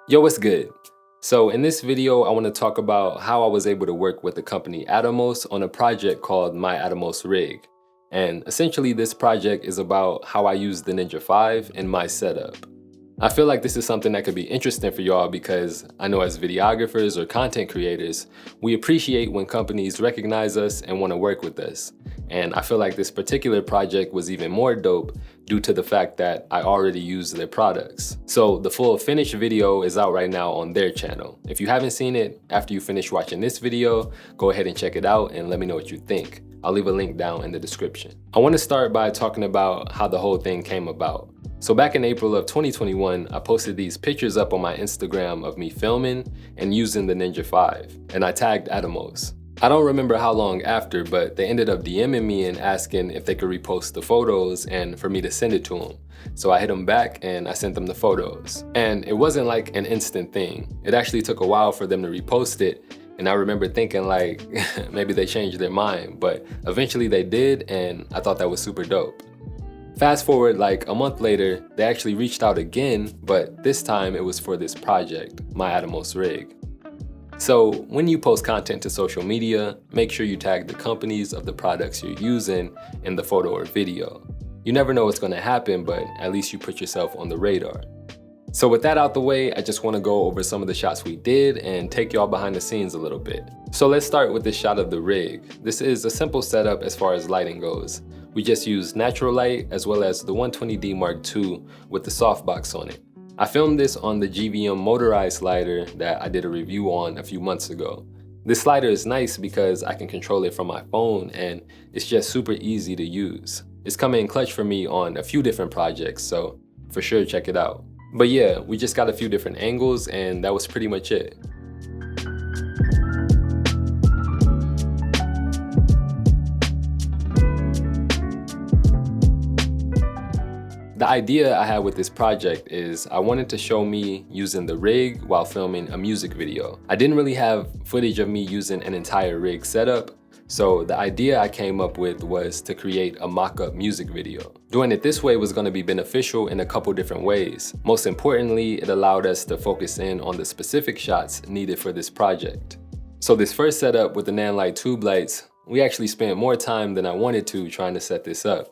Yo, what's good? So in this video, I want to talk about how I was able to work with the company Atomos on a project called My Atomos Rig. And essentially this project is about how I use the Ninja 5 in my setup. I feel like this is something that could be interesting for y'all because I know as videographers or content creators, we appreciate when companies recognize us and want to work with us. And I feel like this particular project was even more dope due to the fact that I already use their products. So the full finished video is out right now on their channel. If you haven't seen it, after you finish watching this video, go ahead and check it out and let me know what you think. I'll leave a link down in the description. I want to start by talking about how the whole thing came about. So back in April of 2021, I posted these pictures up on my Instagram of me filming and using the Ninja 5, and I tagged Atomos. I don't remember how long after, but they ended up DMing me and asking if they could repost the photos and for me to send it to them. So I hit them back and I sent them the photos. And it wasn't like an instant thing. It actually took a while for them to repost it. And I remember thinking like, maybe they changed their mind, but eventually they did, and I thought that was super dope. Fast forward like a month later, they actually reached out again, but this time it was for this project, My Atomos Rig. So when you post content to social media, make sure you tag the companies of the products you're using in the photo or video. You never know what's gonna happen, but at least you put yourself on the radar. So with that out the way, I just wanna go over some of the shots we did and take y'all behind the scenes a little bit. So let's start with this shot of the rig. This is a simple setup as far as lighting goes. We just used natural light as well as the 120D Mark II with the softbox on it. I filmed this on the GVM motorized slider that I did a review on a few months ago. This slider is nice because I can control it from my phone and it's just super easy to use. It's come in clutch for me on a few different projects, so for sure check it out. But yeah, we just got a few different angles and that was pretty much it. The idea I had with this project is I wanted to show me using the rig while filming a music video. I didn't really have footage of me using an entire rig setup, so the idea I came up with was to create a mock-up music video. Doing it this way was going to be beneficial in a couple different ways. Most importantly, it allowed us to focus in on the specific shots needed for this project. So this first setup with the Nanlite tube lights, we actually spent more time than I wanted to trying to set this up.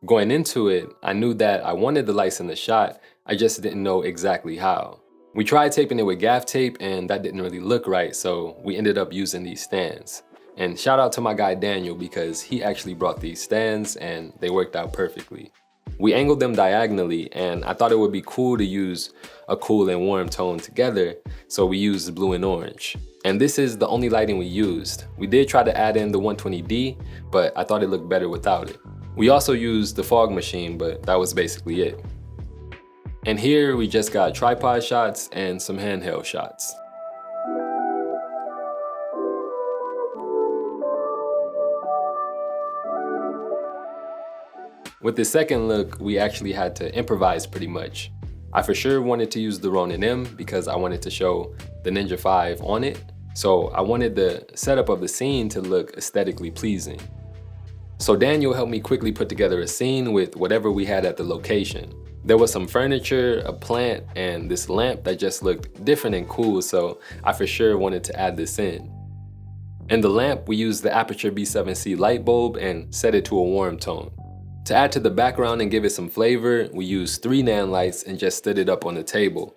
Going into it, I knew that I wanted the lights in the shot, I just didn't know exactly how. We tried taping it with gaff tape and that didn't really look right, so we ended up using these stands. And shout out to my guy Daniel because he actually brought these stands and they worked out perfectly. We angled them diagonally and I thought it would be cool to use a cool and warm tone together, so we used blue and orange. And this is the only lighting we used. We did try to add in the 120D, but I thought it looked better without it. We also used the fog machine, but that was basically it. And here we just got tripod shots and some handheld shots. With the second look, we actually had to improvise pretty much. I for sure wanted to use the Ronin M because I wanted to show the Ninja 5 on it. So I wanted the setup of the scene to look aesthetically pleasing. So Daniel helped me quickly put together a scene with whatever we had at the location. There was some furniture, a plant, and this lamp that just looked different and cool, so I for sure wanted to add this in. In the lamp, we used the Aperture B7C light bulb and set it to a warm tone. To add to the background and give it some flavor, we used 3 Nan lights and just stood it up on the table.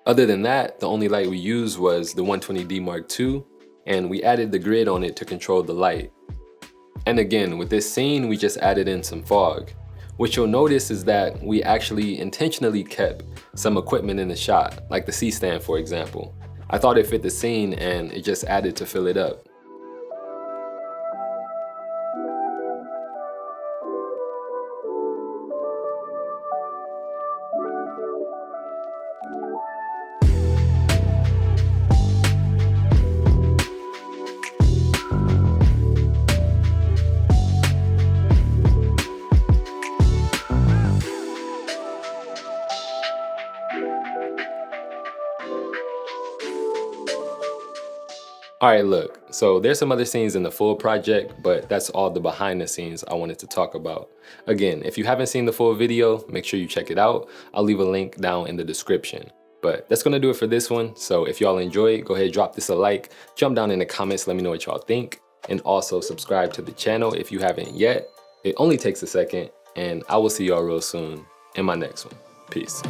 Other than that, the only light we used was the 120D Mark II, and we added the grid on it to control the light. And again, with this scene, we just added in some fog. What you'll notice is that we actually intentionally kept some equipment in the shot, like the C-stand for example. I thought it fit the scene and it just added to fill it up. Alright, look, so there's some other scenes in the full project, but that's all the behind the scenes I wanted to talk about. Again, if you haven't seen the full video, make sure you check it out. I'll leave a link down in the description. But that's gonna do it for this one. So if y'all enjoyed, go ahead, drop this a like, jump down in the comments, let me know what y'all think. And also subscribe to the channel if you haven't yet. It only takes a second, and I will see y'all real soon in my next one. Peace.